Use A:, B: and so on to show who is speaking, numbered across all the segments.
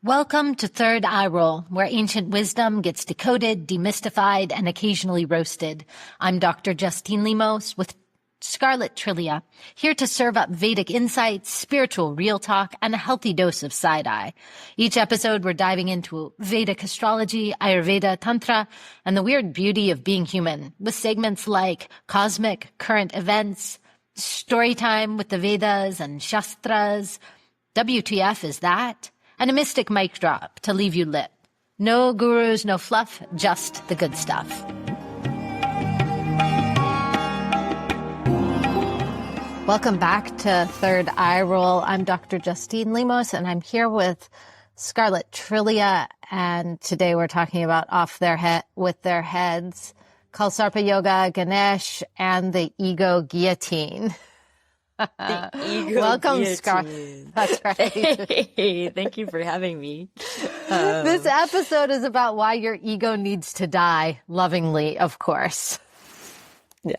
A: Welcome to Third Eye Roll, where ancient wisdom gets decoded, demystified, and occasionally roasted. I'm Dr. Justine Limos with Scarlet Trillia, here to serve up Vedic insights, spiritual real talk, and a healthy dose of side-eye. Each episode, we're diving into Vedic astrology, Ayurveda, Tantra, and the weird beauty of being human, with segments like cosmic, current events, story time with the Vedas and Shastras, WTF is that? And a mystic mic drop to leave you lit. No gurus, no fluff, just the good stuff. Welcome back to Third Eye Roll. I'm Dr. Justine Limos, and I'm here with Scarlet Trillia. And today we're talking about with their heads, Kalsarpa Yoga, Ganesh, and the ego guillotine.
B: The ego
A: Welcome,
B: guillotine.
A: Scarlet. That's right.
B: Hey, thank you for having me.
A: This episode is about why your ego needs to die, lovingly, of course.
B: Yeah.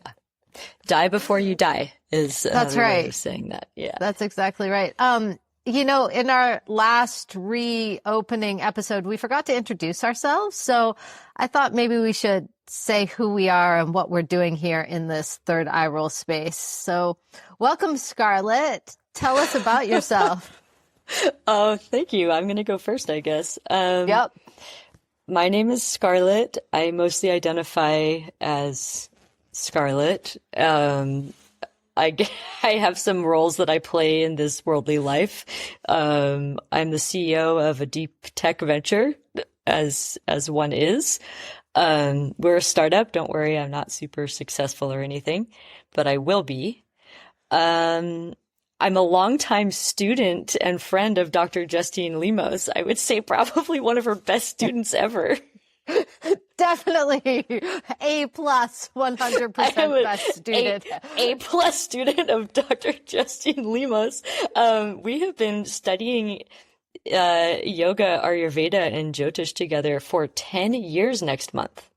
B: Die before you die is
A: That's
B: the way
A: right.
B: of saying that. Yeah.
A: That's exactly right. In our last reopening episode, we forgot to introduce ourselves. So I thought maybe we should say who we are and what we're doing here in this Third Eye Roll space. So welcome, Scarlet. Tell us about yourself.
B: Oh, thank you. I'm going to go first, I guess.
A: Yep.
B: My name is Scarlet. I mostly identify as Scarlet. I have some roles that I play in this worldly life. I'm the CEO of a deep tech venture, as one is. We're a startup. Don't worry, I'm not super successful or anything, but I will be. I'm a longtime student and friend of Dr. Justine Limos. I would say probably one of her best students ever.
A: Definitely A+, 100% best student.
B: A plus student of Dr. Justine Limos. We have been studying yoga, Ayurveda, and Jyotish together for 10 years next month.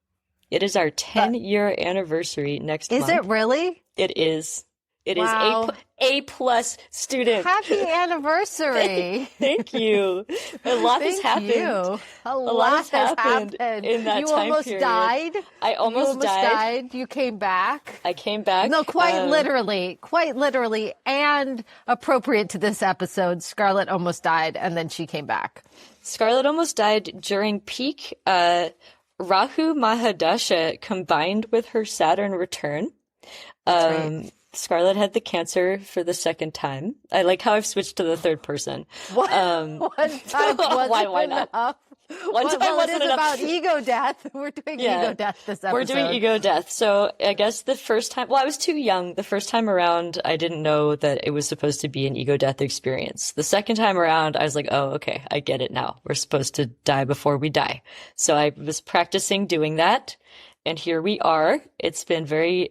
B: It is our 10-year anniversary next month.
A: Is it really?
B: It is. It
A: Wow.
B: is A plus student.
A: Happy anniversary.
B: Thank you. A lot has
A: Thank
B: happened.
A: you. A
B: lot
A: lot
B: has
A: has
B: happened
A: happened.
B: in that
A: you
B: time
A: almost
B: period.
A: died.
B: I almost died.
A: You came back.
B: I came back.
A: No, quite literally, and appropriate to this episode. Scarlet almost died, and then she came back.
B: Scarlet almost died during peak Rahu Mahadasha combined with her Saturn return.
A: That's right.
B: Scarlet had the cancer for the second time. I like how I've switched to the third person.
A: One time wasn't
B: why not?
A: enough.
B: One time
A: well,
B: wasn't
A: it is
B: enough.
A: about ego death. We're doing ego death this episode.
B: We're doing ego death. So I guess the first time, I was too young. The first time around, I didn't know that it was supposed to be an ego death experience. The second time around, I was like, oh, okay, I get it now. We're supposed to die before we die. So I was practicing doing that. And here we are. It's been very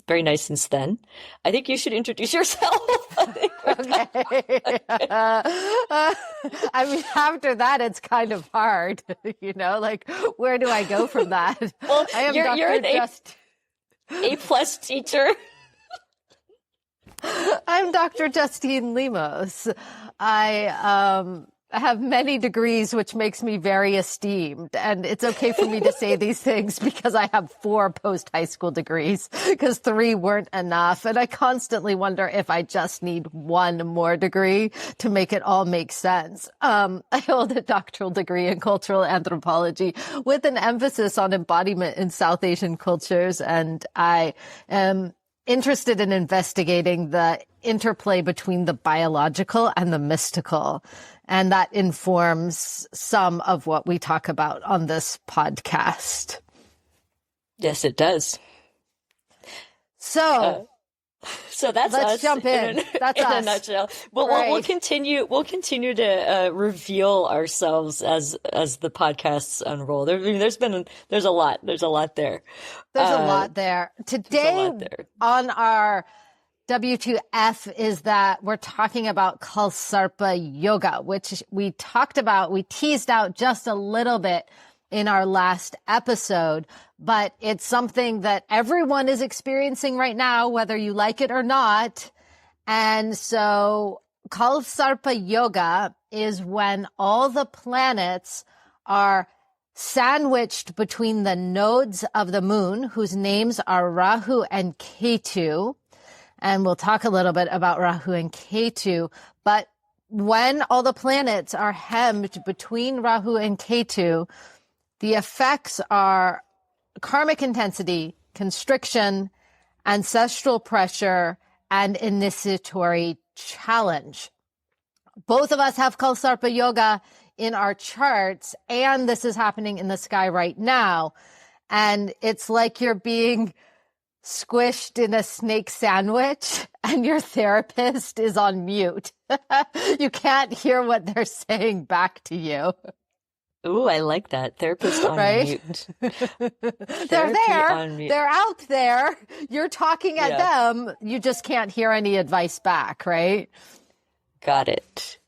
B: nice since then. I think you should introduce yourself.
A: Okay. I mean, after that, it's kind of hard, like, where do I go from that?
B: Well,
A: I am
B: you're an A plus teacher.
A: I'm Dr. Justine Limos. I have many degrees, which makes me very esteemed. And it's okay for me to say these things because I have 4 post-high school degrees because 3 weren't enough. And I constantly wonder if I just need 1 more degree to make it all make sense. I hold a doctoral degree in cultural anthropology with an emphasis on embodiment in South Asian cultures. And I am interested in investigating the interplay between the biological and the mystical. And that informs some of what we talk about on this podcast.
B: Yes, it does.
A: So
B: that's
A: let's
B: us
A: jump in. That's
B: in
A: us.
B: a nutshell. Well,
A: Right.
B: we'll continue to reveal ourselves as the podcasts unroll. There's a lot there.
A: There's a lot there. Today on our W2F is that we're talking about Kalsarpa Yoga, which we teased out just a little bit in our last episode, but it's something that everyone is experiencing right now, whether you like it or not. And so Kalsarpa Yoga is when all the planets are sandwiched between the nodes of the moon, whose names are Rahu and Ketu. And we'll talk a little bit about Rahu and Ketu. But when all the planets are hemmed between Rahu and Ketu, the effects are karmic intensity, constriction, ancestral pressure, and initiatory challenge. Both of us have Kalsarpa Yoga in our charts, and this is happening in the sky right now. And it's like you're being squished in a snake sandwich and your therapist is on mute. You can't hear what they're saying back to you.
B: Ooh, I like that. Therapist on mute.
A: They're there. On mute. They're out there. You're talking at them. You just can't hear any advice back, right?
B: Got it.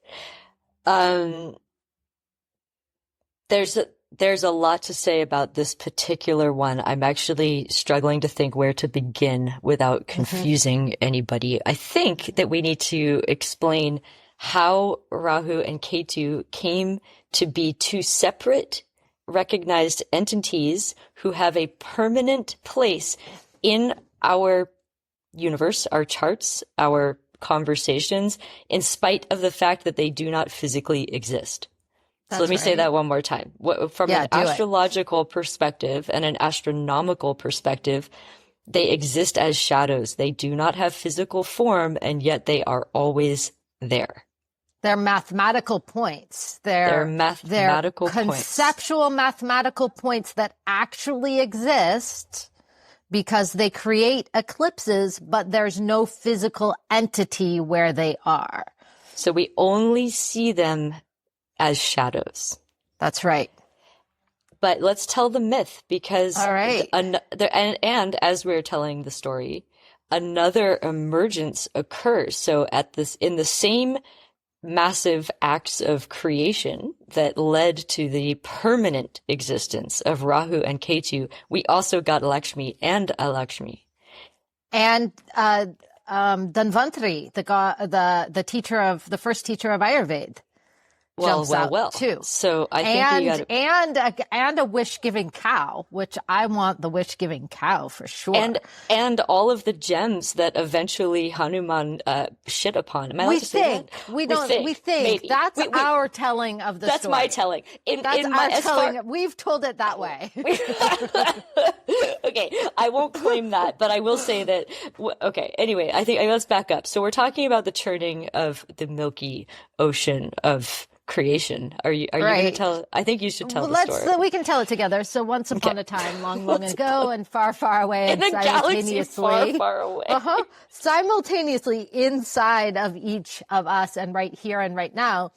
B: There's a lot to say about this particular one. I'm actually struggling to think where to begin without confusing anybody. I think that we need to explain how Rahu and Ketu came to be two separate recognized entities who have a permanent place in our universe, our charts, our conversations, in spite of the fact that they do not physically exist. So let me say that one more time. From an astrological perspective and an astronomical perspective, they exist as shadows. They do not have physical form, and yet they are always there.
A: They're mathematical points.
B: They're mathematical
A: conceptual mathematical points that actually exist because they create eclipses, but there's no physical entity where they are.
B: So we only see them as shadows.
A: That's right.
B: But let's tell the myth, because and as we're telling the story, another emergence occurs. So in the same massive acts of creation that led to the permanent existence of Rahu and Ketu, we also got Lakshmi and Alakshmi. And
A: Dhanvantari, the first teacher of Ayurveda.
B: Well.
A: Too.
B: So I think
A: and a wish-giving cow, which I want the wish-giving cow for sure.
B: And all of the gems that eventually Hanuman shit upon. Am I allowed to say that?
A: We think. That's our telling of the story.
B: That's my telling.
A: We've told it that way.
B: Okay, I won't claim that, but I will say that. Okay, anyway, let's back up. So we're talking about the churning of the Milky Ocean of creation. Are you going to tell? I think you should tell the story.
A: We can tell it together. So once upon a time, long ago and far, far away,
B: in a galaxy far, far away.
A: Simultaneously inside of each of us and right here and right now,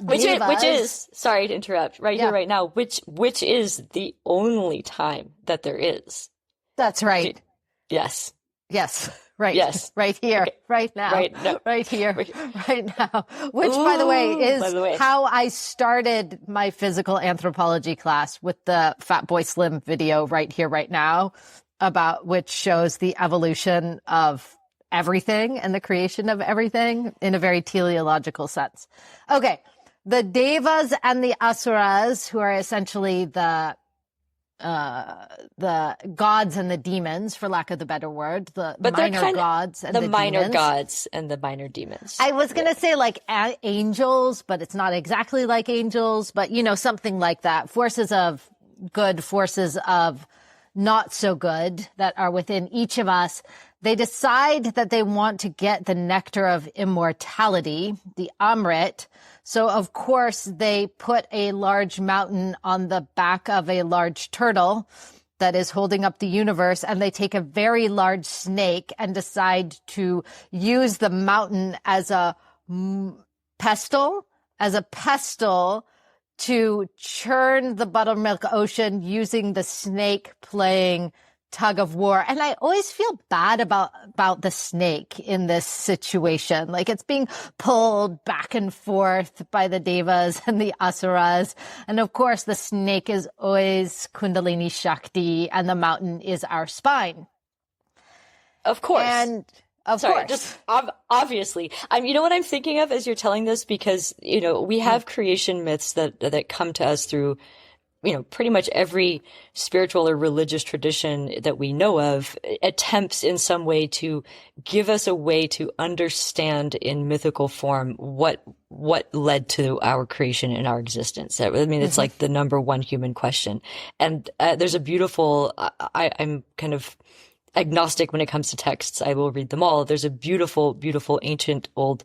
B: which is sorry to interrupt, here, right now, which is the only time that there is.
A: That's right.
B: Yes.
A: Right.
B: Yes.
A: Right here.
B: Okay.
A: Right now. Right here. Right now. Which, by the way, is how I started my physical anthropology class, with the Fat Boy Slim video right here, right now, which shows the evolution of everything and the creation of everything in a very teleological sense. Okay. The Devas and the Asuras, who are essentially the gods and the demons, for lack of the better word, the minor gods and the
B: minor
A: demons.
B: Gods and the minor demons.
A: I was going to say like angels, but it's not exactly like angels, but something like that. Forces of good, forces of not so good that are within each of us. They decide that they want to get the nectar of immortality, the Amrit. So, of course, they put a large mountain on the back of a large turtle that is holding up the universe, and they take a very large snake and decide to use the mountain as a pestle to churn the buttermilk ocean, using the snake playing tug of war. And I always feel bad about the snake in this situation. Like, it's being pulled back and forth by the Devas and the Asuras. And of course, the snake is always Kundalini Shakti, and the mountain is our spine.
B: Of course.
A: And Of
B: Sorry,
A: course.
B: just obviously. You know what I'm thinking of as you're telling this? Because, we have creation myths that come to us through, pretty much every spiritual or religious tradition that we know of attempts in some way to give us a way to understand in mythical form what led to our creation and our existence. I mean, it's like the number one human question. And there's a beautiful, I'm kind of agnostic when it comes to texts. I will read them all. There's a beautiful, beautiful ancient old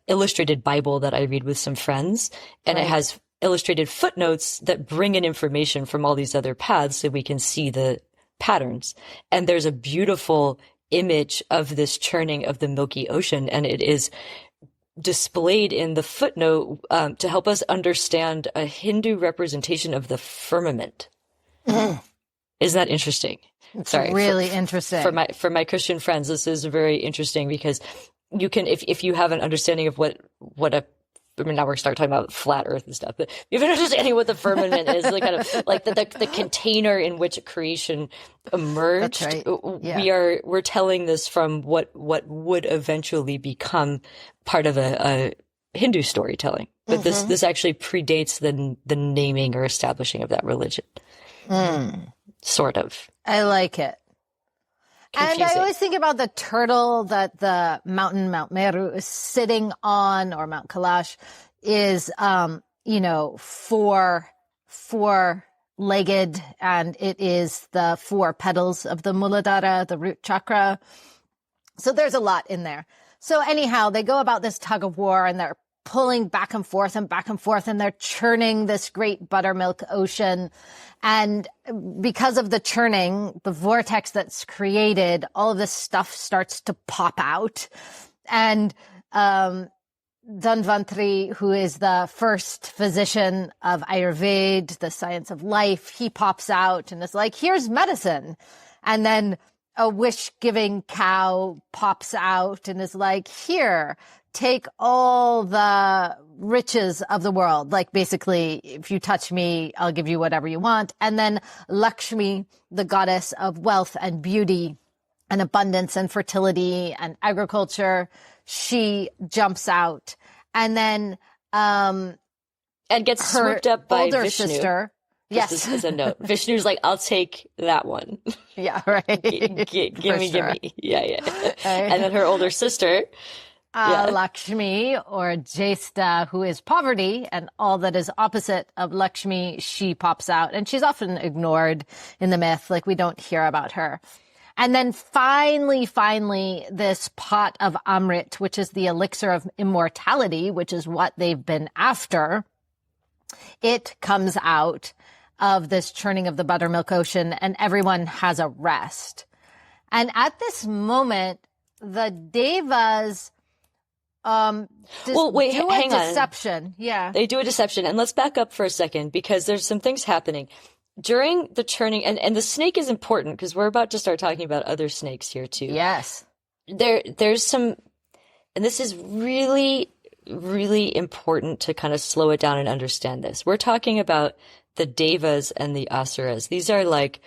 B: illustrated Bible that I read with some friends, and it has illustrated footnotes that bring in information from all these other paths so we can see the patterns. And there's a beautiful image of this churning of the Milky Ocean, and it is displayed in the footnote to help us understand a Hindu representation of the firmament. Isn't that interesting?
A: It's really interesting.
B: For my Christian friends, this is very interesting because you can, if you have an understanding of now we're starting talking about flat Earth and stuff, but if you have an understanding what the firmament is, the kind of like the container in which creation emerged.
A: That's right. Yeah.
B: We're telling this from what would eventually become part of a Hindu storytelling, but this actually predates the naming or establishing of that religion. Sort of.
A: I like it.
B: Confusing.
A: And I always think about the turtle that the mountain, Mount Meru, is sitting on, or Mount Kailash is, four-legged, and it is the 4 petals of the Muladhara, the root chakra. So there's a lot in there. So anyhow, they go about this tug of war, and they're pulling back and forth, and they're churning this great buttermilk ocean. And because of the churning, the vortex that's created, all of this stuff starts to pop out. And Dhanvantri, who is the first physician of Ayurveda, the science of life, he pops out and is like, here's medicine. And then a wish-giving cow pops out and is like, here, take all the riches of the world. Like basically, if you touch me, I'll give you whatever you want. And then Lakshmi, the goddess of wealth and beauty and abundance and fertility and agriculture, she jumps out. And then
B: and gets swooped up by
A: older
B: Vishnu.
A: Sister. Yes.
B: As a note. Vishnu's like, I'll take that one.
A: Yeah, right.
B: Give me. Yeah. And then her older sister,
A: Lakshmi, or Jesta, who is poverty, and all that is opposite of Lakshmi, she pops out. And she's often ignored in the myth, like we don't hear about her. And then finally, this pot of Amrit, which is the elixir of immortality, which is what they've been after, it comes out of this churning of the buttermilk ocean, and everyone has a rest. And at this moment, the Devas
B: hang on.
A: Deception. Yeah.
B: They do a deception. And let's back up for a second, because there's some things happening. During the churning, and the snake is important because we're about to start talking about other snakes here too.
A: Yes.
B: There's some, and this is really, really important to kind of slow it down and understand this. We're talking about the Devas and the Asuras. These are like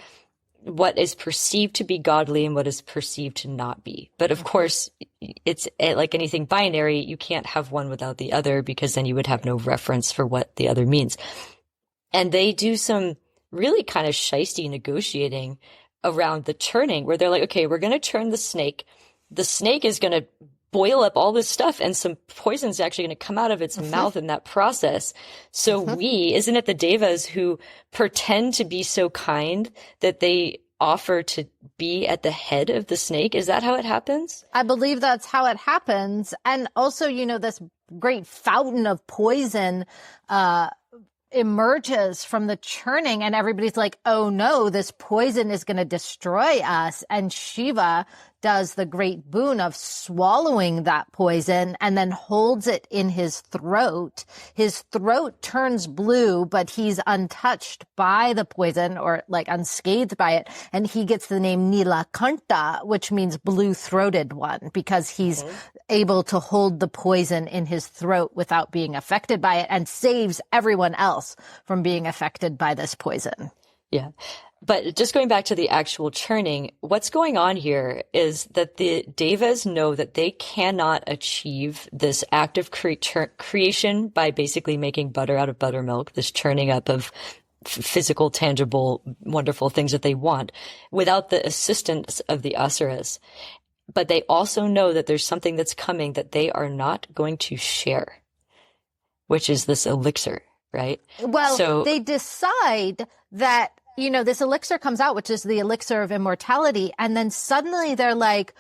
B: what is perceived to be godly and what is perceived to not be. But of course, it's like anything binary. You can't have one without the other, because then you would have no reference for what the other means. And they do some really kind of shisty negotiating around the churning, where they're like, okay, we're going to churn the snake. The snake is going to boil up all this stuff, and some poison's actually going to come out of its mouth in that process. So isn't it the Devas who pretend to be so kind that they offer to be at the head of the snake? Is that how it happens?
A: I believe that's how it happens. And also, this great fountain of poison, emerges from the churning, and everybody's like, oh no, this poison is going to destroy us. And Shiva does the great boon of swallowing that poison and then holds it in his throat. His throat turns blue, but he's untouched by the poison, or like unscathed by it. And he gets the name Nilakanta, which means blue-throated one, because he's able to hold the poison in his throat without being affected by it, and saves everyone else from being affected by this poison.
B: Yeah. But just going back to the actual churning, what's going on here is that the devas know that they cannot achieve this act of creation by basically making butter out of buttermilk, this churning up of physical, tangible, wonderful things that they want, without the assistance of the asuras. But they also know that there's something that's coming that they are not going to share, which is this elixir, right?
A: Well,
B: so
A: they decide that, this elixir comes out, which is the elixir of immortality. And then suddenly they're like,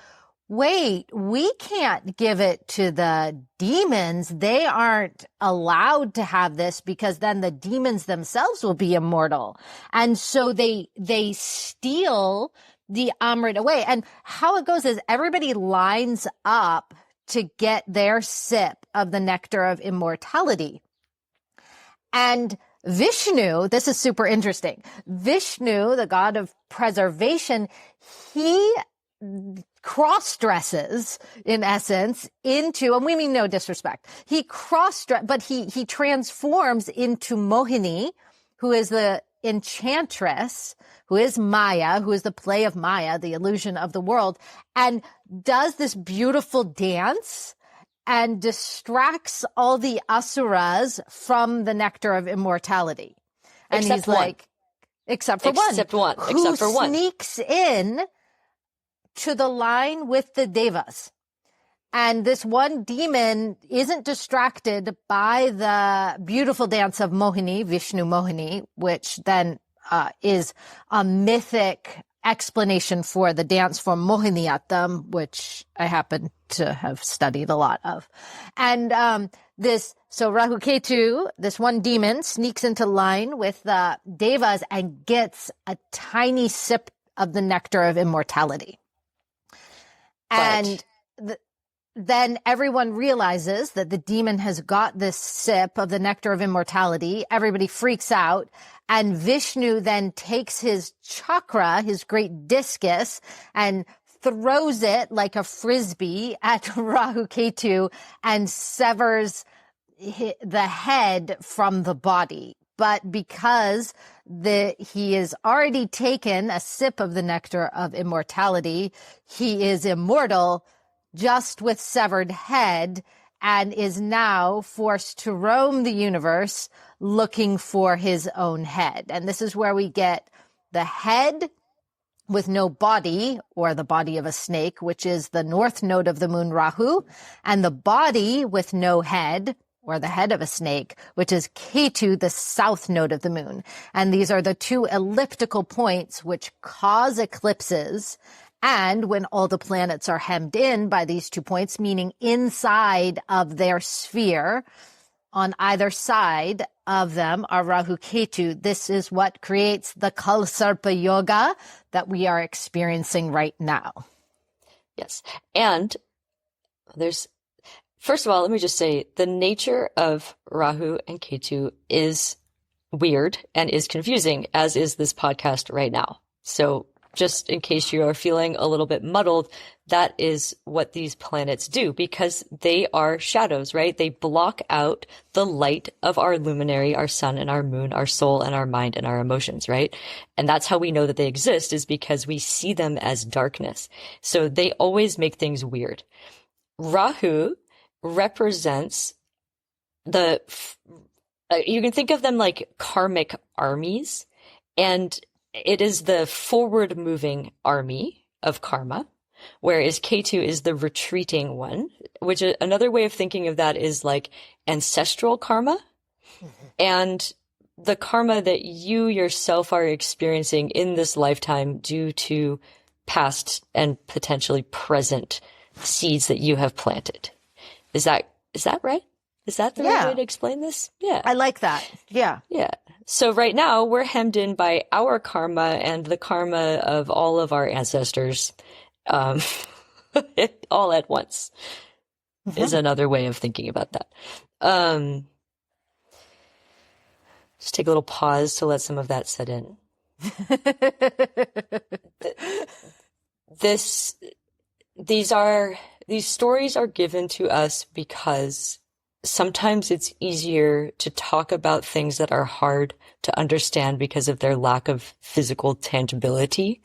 A: wait, we can't give it to the demons. They aren't allowed to have this because then the demons themselves will be immortal. And so they steal the Amrit away. And how it goes is everybody lines up to get their sip of the nectar of immortality. And Vishnu, this is super interesting. Vishnu, the god of preservation, he cross-dresses, in essence, into, and we mean no disrespect, but he transforms into Mohini, who is the enchantress, who is Maya, who is the play of Maya, the illusion of the world, and does this beautiful dance and distracts all the asuras from the nectar of immortality. And
B: except
A: he's
B: one.
A: like, except for one. Who sneaks in to the line with the devas. And this one demon isn't distracted by the beautiful dance of Mohini, Vishnu Mohini, which then is a mythic explanation for the dance form Mohiniyattam, which I happen to have studied a lot of. And so Rahu Ketu, this one demon, sneaks into line with the devas and gets a tiny sip of the nectar of immortality. And then everyone realizes that the demon has got this sip of the nectar of immortality. Everybody freaks out. And Vishnu then takes his chakra, his great discus, and throws it like a frisbee at Rahu Ketu and severs the head from the body. But because he has already taken a sip of the nectar of immortality, he is immortal just with severed head and is now forced to roam the universe looking for his own head. And this is where we get the head with no body, or the body of a snake, which is the north node of the moon Rahu, and the body with no head, or the head of a snake, which is Ketu, the south node of the moon. And these are the two elliptical points which cause eclipses. And when all the planets are hemmed in by these 2 points, meaning inside of their sphere, on either side of them are Rahu Ketu. This is what creates the Kalsarpa Yoga that we are experiencing right now.
B: Yes. And first of all, let me just say the nature of Rahu and Ketu is weird and is confusing, as is this podcast right now. So just in case you are feeling a little bit muddled, that is what these planets do, because they are shadows, right? They block out the light of our luminary, our sun and our moon, our soul and our mind and our emotions, right? And that's how we know that they exist, is because we see them as darkness. So they always make things weird. Rahu represents you can think of them like karmic armies, and it is the forward-moving army of karma, whereas Ketu is the retreating one, which another way of thinking of that is like ancestral karma, and the karma that you yourself are experiencing in this lifetime due to past and potentially present seeds that you have planted. Is that right? Is that the right way to explain this? Yeah.
A: I like that. Yeah.
B: Yeah. So right now we're hemmed in by our karma and the karma of all of our ancestors, all at once is another way of thinking about that. Just take a little pause to let some of that set in. These stories are given to us because sometimes it's easier to talk about things that are hard to understand because of their lack of physical tangibility.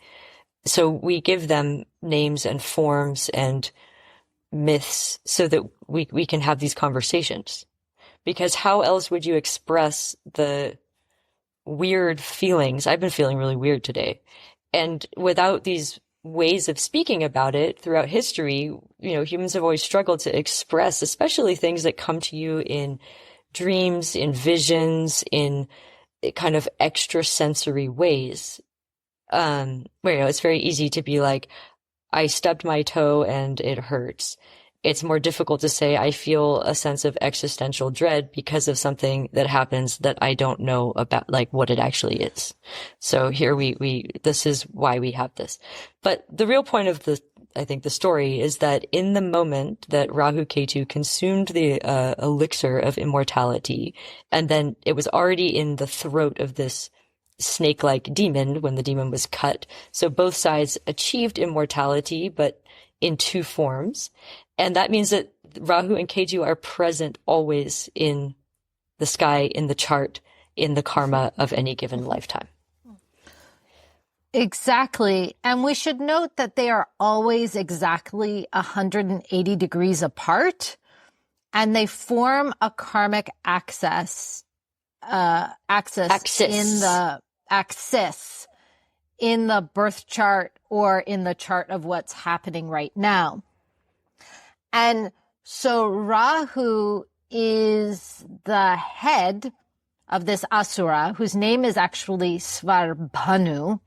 B: So we give them names and forms and myths so that we can have these conversations. Because how else would you express the weird feelings? I've been feeling really weird today. And without these ways of speaking about it throughout history, humans have always struggled to express, especially things that come to you in dreams, in visions, in kind of extrasensory ways. Where, it's very easy to be like, I stubbed my toe and it hurts. It's more difficult to say, I feel a sense of existential dread because of something that happens that I don't know about, like what it actually is. So here this is why we have this. But the real point of I think the story is that in the moment that Rahu Ketu consumed the elixir of immortality, and then it was already in the throat of this snake-like demon when the demon was cut. So both sides achieved immortality, but in two forms. And that means that Rahu and Ketu are present always in the sky, in the chart, in the karma of any given lifetime.
A: Exactly. And we should note that they are always exactly 180 degrees apart, and they form a karmic axis in the birth chart or in the chart of what's happening right now. And so Rahu is the head of this asura, whose name is actually Svarbhanu,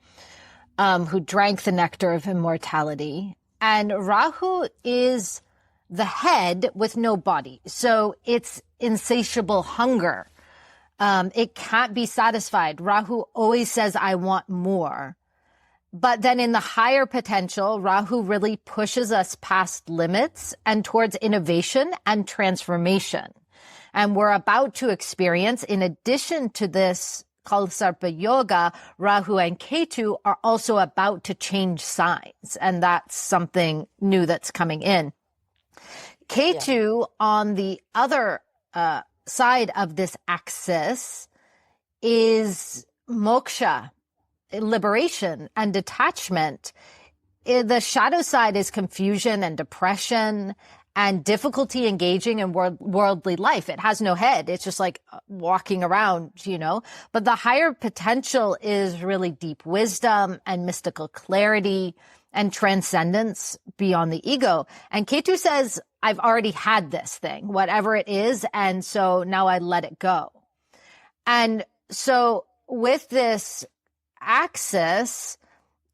A: who drank the nectar of immortality. And Rahu is the head with no body. So it's insatiable hunger. It can't be satisfied. Rahu always says, I want more. But then in the higher potential, Rahu really pushes us past limits and towards innovation and transformation. And we're about to experience, in addition to this Kalsarpa Yoga, Rahu and Ketu are also about to change signs. And that's something new that's coming in. Ketu, on the other side of this axis, is moksha, liberation and detachment. The shadow side is confusion and depression and difficulty engaging in worldly life. It has no head. It's just like walking around, But the higher potential is really deep wisdom and mystical clarity and transcendence beyond the ego. And Ketu says, I've already had this thing, whatever it is, and so now I let it go. And so with this axis,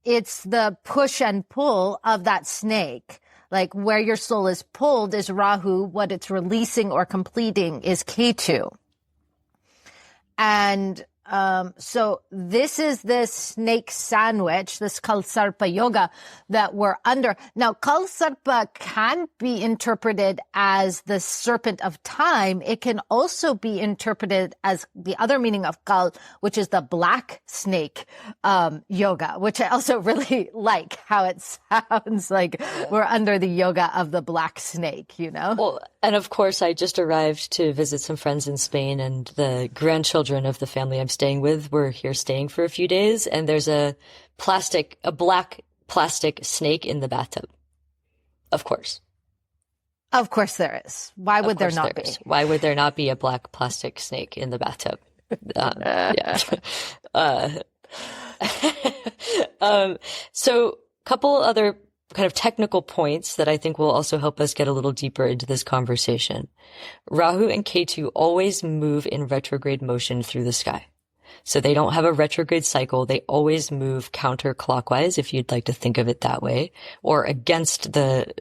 A: it's the push and pull of that snake. Like where your soul is pulled is Rahu, what it's releasing or completing is Ketu. And so this is this snake sandwich, this Kalsarpa Yoga that we're under. Now, Kalsarpa can be interpreted as the serpent of time. It can also be interpreted as the other meaning of Kal, which is the black snake yoga, which I also really like how it sounds like we're under the yoga of the black snake,
B: Well, and of course, I just arrived to visit some friends in Spain, and the grandchildren of the family I'm staying with were here staying for a few days, and there's a black plastic snake in the bathtub. Of course.
A: Of course there is. Why would there not be?
B: Why would there not be a black plastic snake in the bathtub? Yeah. So couple other kind of technical points that I think will also help us get a little deeper into this conversation. Rahu and Ketu always move in retrograde motion through the sky. So they don't have a retrograde cycle. They always move counterclockwise, if you'd like to think of it that way, or against the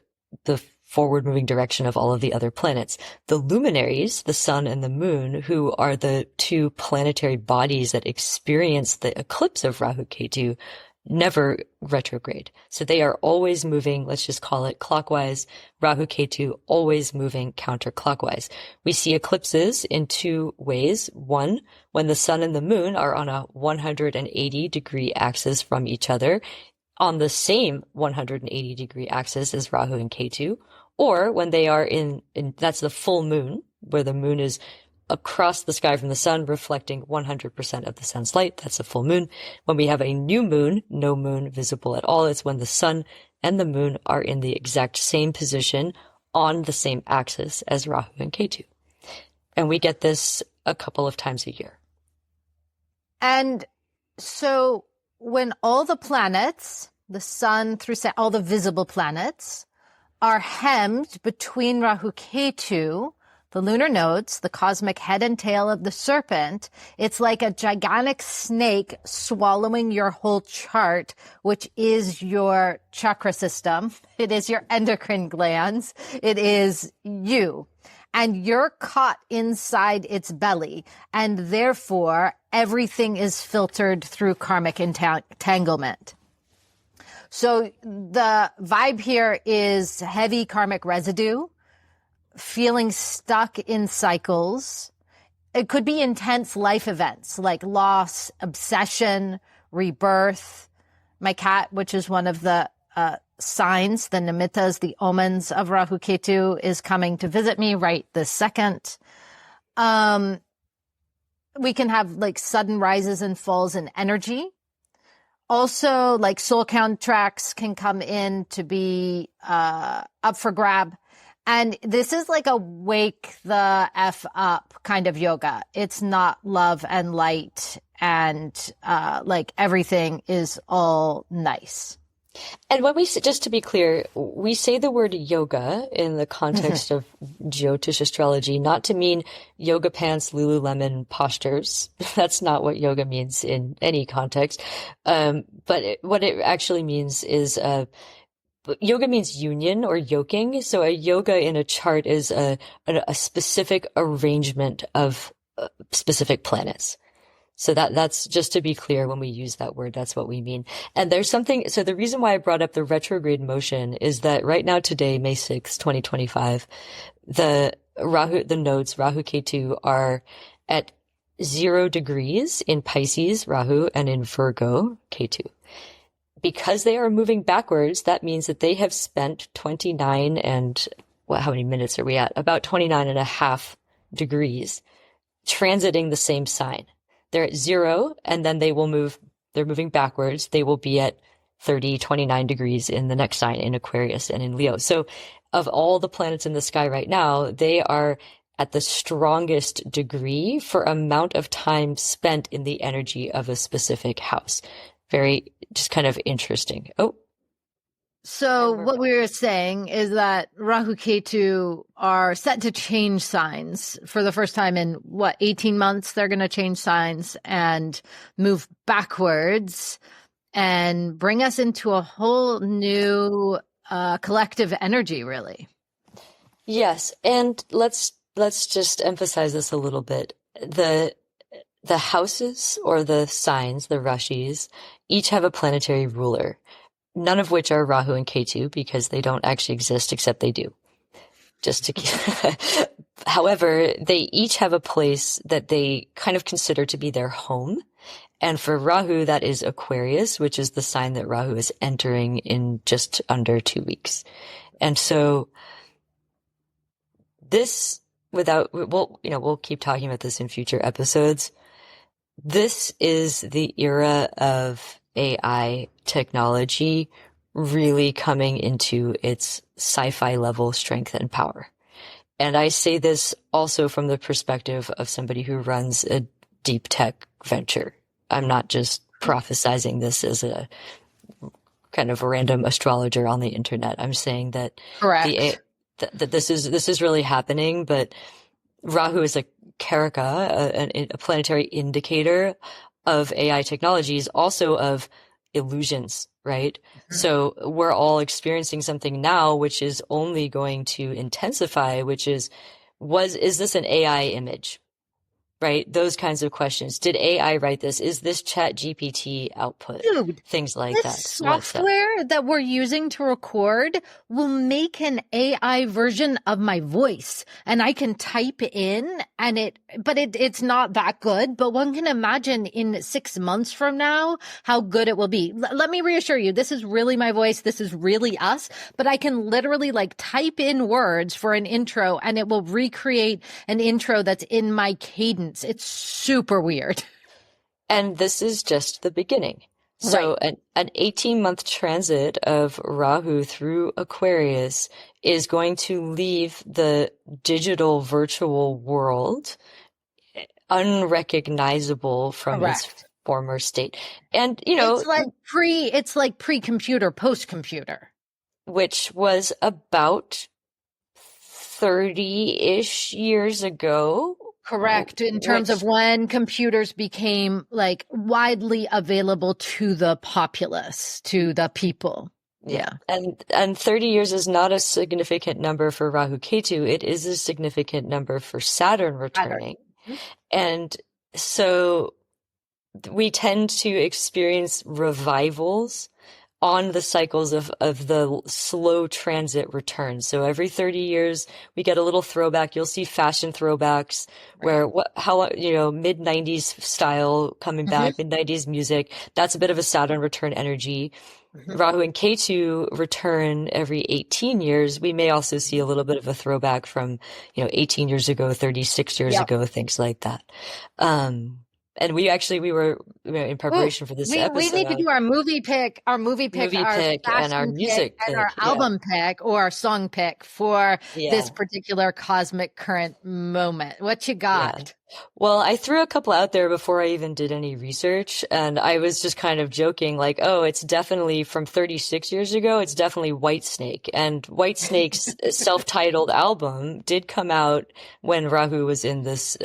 B: forward moving direction of all of the other planets. The luminaries, the sun and the moon, who are the two planetary bodies that experience the eclipse of Rahu Ketu, never retrograde. So they are always moving, let's just call it clockwise. Rahu Ketu always moving counterclockwise. We see eclipses in two ways. One, when the sun and the moon are on a 180 degree axis from each other, on the same 180 degree axis as Rahu and Ketu, Or when they are in that's the full moon, where the moon is across the sky from the sun, reflecting 100% of the sun's light. That's a full moon. When we have a new moon, no moon visible at all, it's when the sun and the moon are in the exact same position on the same axis as Rahu and Ketu. And we get this a couple of times a year.
A: And so when all the planets, the sun through all the visible planets, are hemmed between Rahu Ketu, the lunar nodes, the cosmic head and tail of the serpent, it's like a gigantic snake swallowing your whole chart, which is your chakra system. It is your endocrine glands. It is you. And you're caught inside its belly. And therefore, everything is filtered through karmic entanglement. So the vibe here is heavy karmic residue, feeling stuck in cycles. It could be intense life events like loss, obsession, rebirth. My cat, which is one of the signs, the nimittas, the omens of Rahu Ketu, is coming to visit me right this second. We can have like sudden rises and falls in energy. Also, like soul contracts can come in to be up for grab. And this is like a wake the F up kind of yoga. It's not love and light and like everything is all nice.
B: And when we, just to be clear, we say the word yoga in the context of Jyotish astrology, not to mean yoga pants, Lululemon postures. That's not what yoga means in any context. But what it actually means is, yoga means union or yoking. So a yoga in a chart is a specific arrangement of specific planets. So that's just to be clear, when we use that word, that's what we mean. And there's something, so the reason why I brought up the retrograde motion is that right now today, May 6th, 2025, the nodes, Rahu Ketu, are at 0 degrees in Pisces, Rahu, and in Virgo, Ketu. Because they are moving backwards, that means that they have spent 29 and, how many minutes are we at? About 29 and a half degrees transiting the same sign. They're at 0, and then they're moving backwards. They will be at 29 degrees in the next sign, in Aquarius and in Leo. So of all the planets in the sky right now, they are at the strongest degree for amount of time spent in the energy of a specific house. Very, just kind of interesting.
A: So what we were saying is that Rahu Ketu are set to change signs for the first time in 18 months. They're going to change signs and move backwards and bring us into a whole new collective energy, really.
B: Yes, and let's just emphasize this a little bit. The houses or the signs, the rashis, each have a planetary ruler. None of which are Rahu and Ketu, because they don't actually exist, except they do. However, they each have a place that they kind of consider to be their home. And for Rahu, that is Aquarius, which is the sign that Rahu is entering in just under 2 weeks. And so we'll keep talking about this in future episodes. This is the era of AI technology really coming into its sci-fi level strength and power. And I say this also from the perspective of somebody who runs a deep tech venture. I'm not just prophesizing this as a kind of a random astrologer on the internet. I'm saying that that this is really happening, but Rahu is a karaka, a planetary indicator of AI technologies, also of illusions, right? Mm-hmm. So we're all experiencing something now, which is only going to intensify, which is this an AI image? right? Those kinds of questions. Did AI write this? Is this Chat GPT output?
A: Dude,
B: Things like
A: this
B: that.
A: software that we're using to record will make an AI version of my voice, and I can type in but it's not that good. But one can imagine in 6 months from now how good it will be. Let me reassure you, this is really my voice. This is really us, but I can literally like type in words for an intro and it will recreate an intro that's in my cadence. It's super weird.
B: And this is just the beginning. So
A: Right.
B: an 18-month transit of Rahu through Aquarius is going to leave the digital virtual world unrecognizable from its
A: Correct.
B: former state. And, you know,
A: It's like pre-computer, post-computer.
B: which was about 30-ish years ago.
A: Correct. In terms of when computers became like widely available to the populace, to the people. Yeah.
B: And 30 years is not a significant number for Rahu Ketu. It is a significant number for Saturn returning. And so we tend to experience revivals on the cycles of the slow transit return. So every 30 years, we get a little throwback. You'll see fashion throwbacks where mid 90s style coming back, mid 90s music. That's a bit of a Saturn return energy. Rahu and Ketu return every 18 years. We may also see a little bit of a throwback from, 18 years ago, 36 years ago, things like that. And we were in preparation for this episode.
A: We need to do our movie pick, our
B: and our music pick,
A: and our album pick or our song pick for this particular cosmic current moment. What you got?
B: Yeah. Well, I threw a couple out there before I even did any research, and I was just kind of joking, like, oh, it's definitely from 36 years ago, it's definitely Whitesnake. And Whitesnake's self-titled album did come out when Rahu was in this,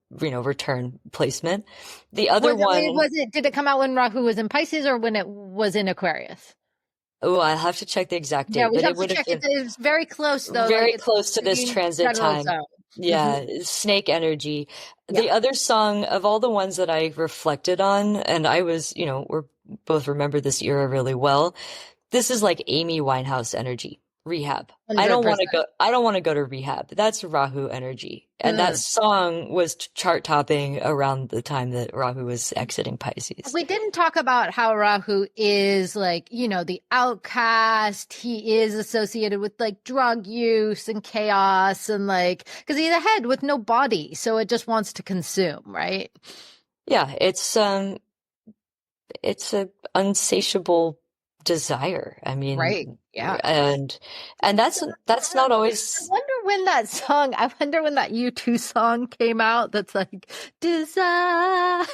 B: return placement. The other
A: did it come out when Rahu was in Pisces or when it was in Aquarius?
B: Oh, I'll have to check the exact date.
A: Yeah, we have to check it. It's very close, though.
B: Very close to this transit time. Yeah, snake energy. Yeah. The other song of all the ones that I reflected on, and I was, we're both remember this era really well. This is like Amy Winehouse energy. Rehab. 100%. I don't want to go to rehab. That's Rahu energy. And that song was chart topping around the time that Rahu was exiting Pisces.
A: We didn't talk about how Rahu is like, the outcast. He is associated with like drug use and chaos and like, because he's a head with no body. So it just wants to consume, right?
B: Yeah. It's a unsatiable desire. I mean,
A: right. Yeah.
B: And that's not always.
A: I wonder when that U2 song came out. That's like desire.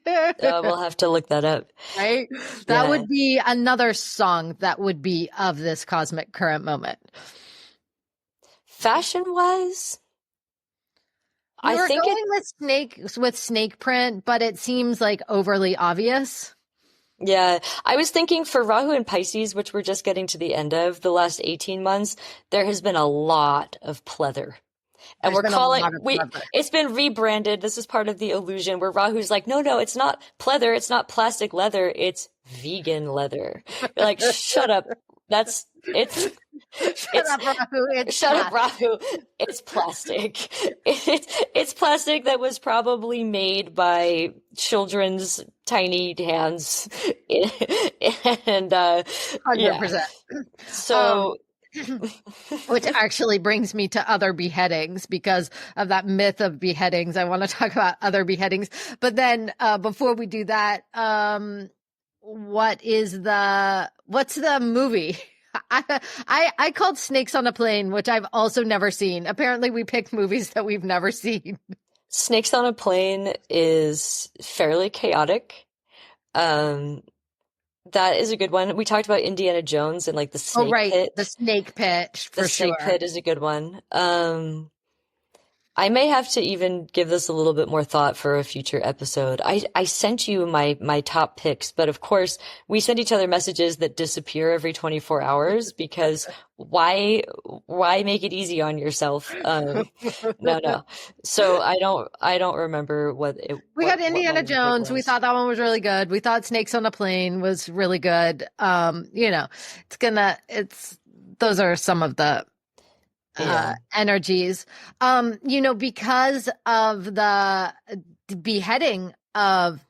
B: We'll have to look that up.
A: Right. That would be another song that would be of this cosmic current moment.
B: Fashion wise,
A: I think with snake print, but it seems like overly obvious.
B: Yeah, I was thinking for Rahu and Pisces, which we're just getting to the end of the last 18 months, there has been a lot of pleather. And it's been rebranded. This is part of the illusion where Rahu's like, no, it's not pleather. It's not plastic leather. It's vegan leather. You're like, shut up.
A: Shut up, Rahu.
B: It's plastic. It's plastic that was probably made by children's tiny hands. And
A: 100%.
B: So
A: which actually brings me to other beheadings because of that myth of beheadings. I want to talk about other beheadings. But then before we do that, what's the movie? I called Snakes on a Plane, which I've also never seen. Apparently we picked movies that we've never seen.
B: Snakes on a Plane is fairly chaotic. That is a good one. We talked about Indiana Jones and like the snake pit.
A: The snake pit, for sure.
B: The snake pit is a good one. I may have to even give this a little bit more thought for a future episode. I sent you my top picks, but of course we send each other messages that disappear every 24 hours because why make it easy on yourself? No. So I don't remember
A: We had Indiana
B: what my pick
A: Jones. We
B: was.
A: thought that one was really good. We thought Snakes on a Plane was really good. Those are some of the
B: Yeah.
A: energies. Because of the beheading of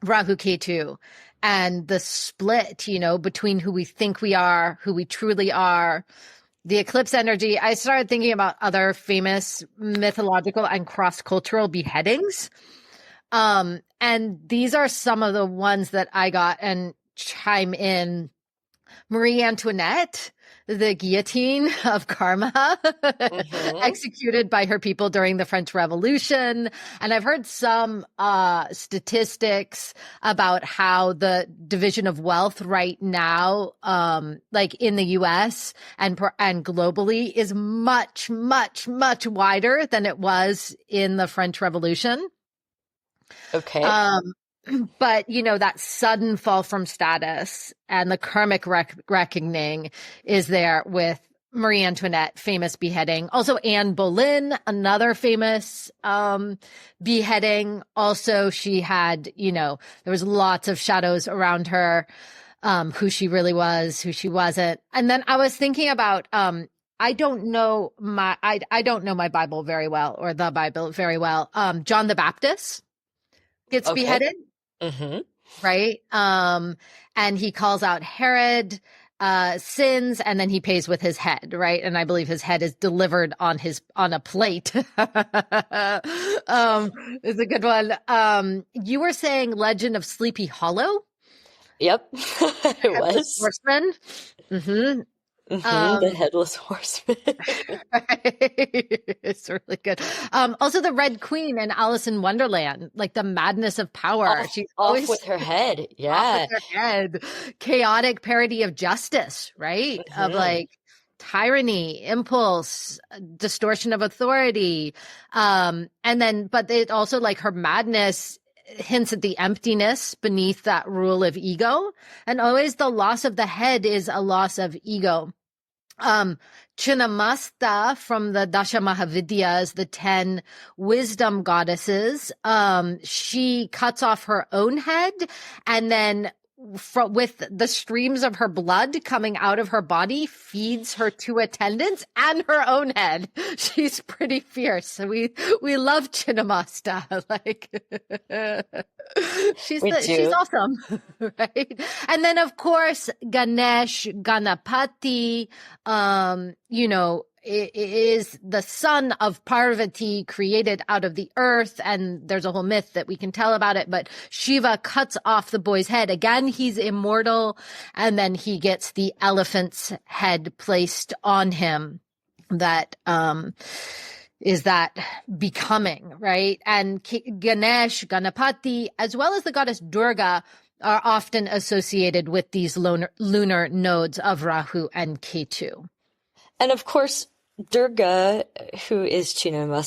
A: Rahu Ketu and the split, between who we think we are, who we truly are, the eclipse energy, I started thinking about other famous mythological and cross-cultural beheadings. And these are some of the ones that I got, and chime in. Marie Antoinette, the guillotine of karma,
B: Mm-hmm.
A: executed by her people during the French Revolution. And I've heard some statistics about how the division of wealth right now, like in the US and globally, is much, much, much wider than it was in the French Revolution.
B: Okay.
A: But that sudden fall from status and the karmic reckoning is there with Marie Antoinette, famous beheading. Also Anne Boleyn, another famous beheading. Also, she had, there was lots of shadows around her, who she really was, who she wasn't. And then I was thinking about I don't know my Bible very well, or the Bible very well. John the Baptist gets
B: Okay.
A: beheaded.
B: Mm-hmm.
A: Right? And he calls out Herod sins, and then he pays with his head, right? And I believe his head is delivered on a plate. It's a good one. You were saying Legend of Sleepy Hollow?
B: Yep. It
A: Headless
B: was.
A: Horseman? Mm-hmm.
B: The headless horseman.
A: It's really good. Also the Red Queen and Alice in Wonderland, like the madness of power. She's
B: Off
A: always
B: with her head.
A: off
B: Yeah.
A: with her head. Chaotic parody of justice, right? Of
B: Mm-hmm.
A: like tyranny, impulse, distortion of authority. But it also, like, her madness hints at the emptiness beneath that rule of ego. And always the loss of the head is a loss of ego. Chinnamasta from the Dasha Mahavidyas, the 10 wisdom goddesses, she cuts off her own head, and then with the streams of her blood coming out of her body, feeds her two attendants and her own head. She's pretty fierce. So we love Chinnamasta. Like, she's awesome, right? And then of course Ganesh, Ganapati, is the son of Parvati, created out of the earth. And there's a whole myth that we can tell about it, but Shiva cuts off the boy's head. Again, he's immortal. And then he gets the elephant's head placed on him. That, is that becoming, right? And Ganesh, Ganapati, as well as the goddess Durga, are often associated with these lunar nodes of Rahu and Ketu.
B: And of course, Durga, who is Chamundi,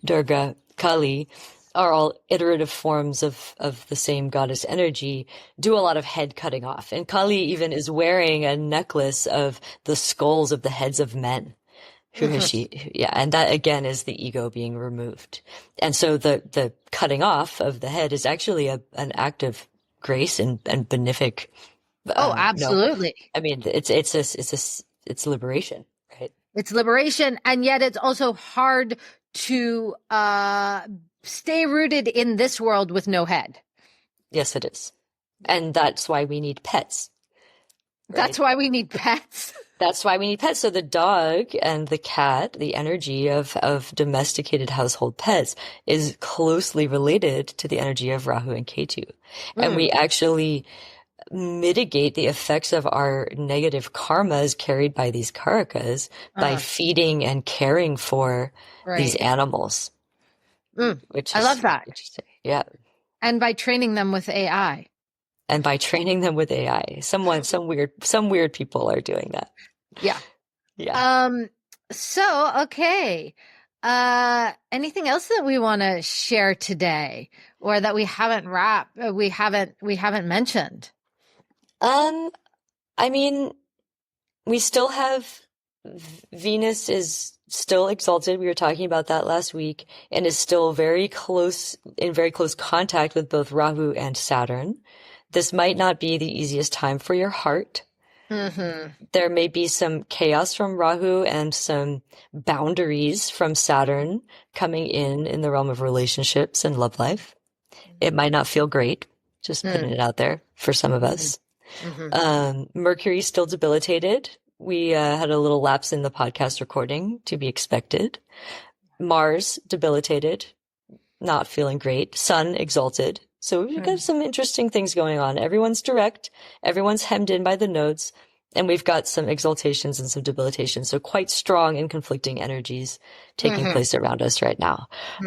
B: Durga, Kali, are all iterative forms of the same goddess energy, do a lot of head cutting off. And Kali even is wearing a necklace of the skulls of the heads of men. And that again is the ego being removed. And so the cutting off of the head is actually an act of grace and benefic.
A: Absolutely.
B: I mean, it's liberation, right?
A: It's liberation, and yet it's also hard to stay rooted in this world with no head.
B: Yes, it is. And that's why we need pets. Right?
A: That's why we need pets.
B: That's why we need pets. So the dog and the cat, the energy of domesticated household pets, is closely related to the energy of Rahu and Ketu. And we actually mitigate the effects of our negative karmas carried by these karakas by feeding and caring for these animals. Which is,
A: I love that.
B: Interesting. Yeah.
A: And by training them with AI.
B: Some weird people are doing that.
A: Yeah.
B: Yeah.
A: Okay. Anything else that we want to share today or that we haven't we haven't mentioned?
B: I mean, we still have Venus is still exalted. We were talking about that last week, and is still very close contact with both Rahu and Saturn. This might not be the easiest time for your heart.
A: Mm-hmm.
B: There may be some chaos from Rahu and some boundaries from Saturn coming in the realm of relationships and love life. It might not feel great, just putting it out there for some of us. Mercury's still debilitated. We had a little lapse in the podcast recording, to be expected. Mars debilitated, not feeling great. Sun exalted. So we've got some interesting things going on. Everyone's direct. Everyone's hemmed in by the nodes. And we've got some exaltations and some debilitations. So quite strong and conflicting energies taking place around us right now.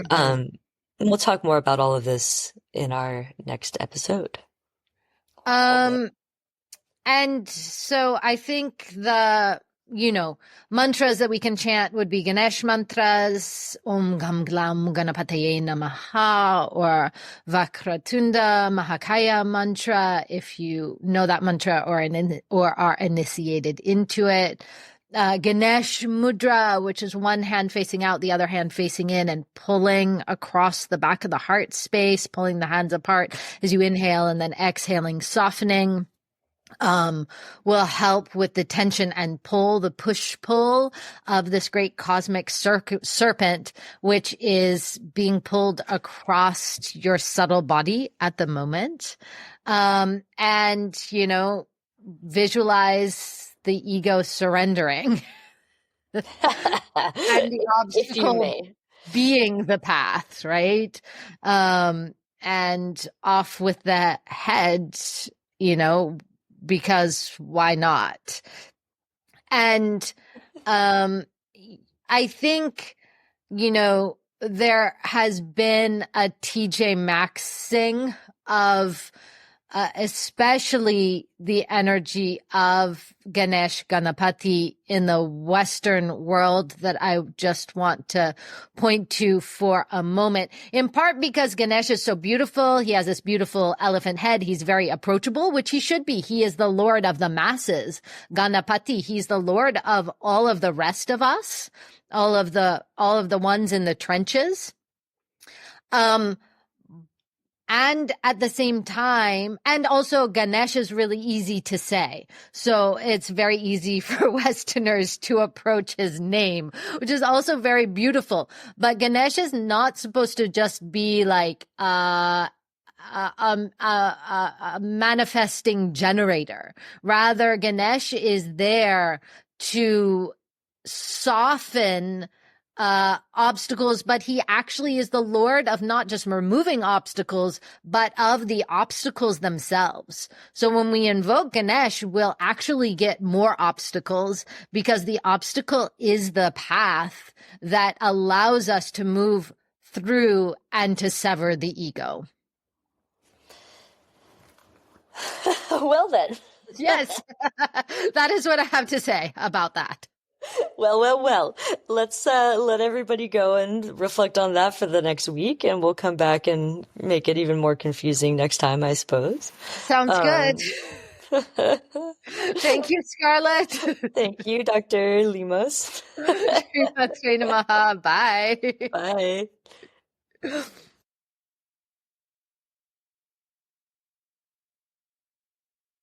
B: And we'll talk more about all of this in our next episode.
A: And so I think the, mantras that we can chant would be Ganesh mantras, Om Gam Glam Ganapataye Namaha, or Vakratunda Mahakaya mantra, if you know that mantra or are initiated into it. Ganesh mudra, which is one hand facing out, the other hand facing in, and pulling across the back of the heart space, pulling the hands apart as you inhale, and then exhaling, softening. Will help with the tension and pull, the push-pull of this great cosmic serpent, which is being pulled across your subtle body at the moment. And, visualize the ego surrendering and the obstacle being the path, right? And off with the head, because why not? And I think, there has been a TJ Maxxing of especially the energy of Ganesh Ganapati in the Western world that I just want to point to for a moment, in part because Ganesh is so beautiful. He has this beautiful elephant head. He's very approachable, which he should be. He is the Lord of the masses. Ganapati, he's the Lord of all of the rest of us, all of the ones in the trenches. And at the same time, and also Ganesh is really easy to say. So it's very easy for Westerners to approach his name, which is also very beautiful. But Ganesh is not supposed to just be like, a manifesting generator. Rather, Ganesh is there to soften obstacles, but he actually is the Lord of not just removing obstacles, but of the obstacles themselves. So when we invoke Ganesh, we'll actually get more obstacles because the obstacle is the path that allows us to move through and to sever the ego.
B: Well then.
A: Yes, that is what I have to say about that.
B: Well. Let's let everybody go and reflect on that for the next week, and we'll come back and make it even more confusing next time, I suppose.
A: Sounds good. Thank you, Scarlett.
B: Thank you, Dr. Limos.
A: Bye.
B: Bye.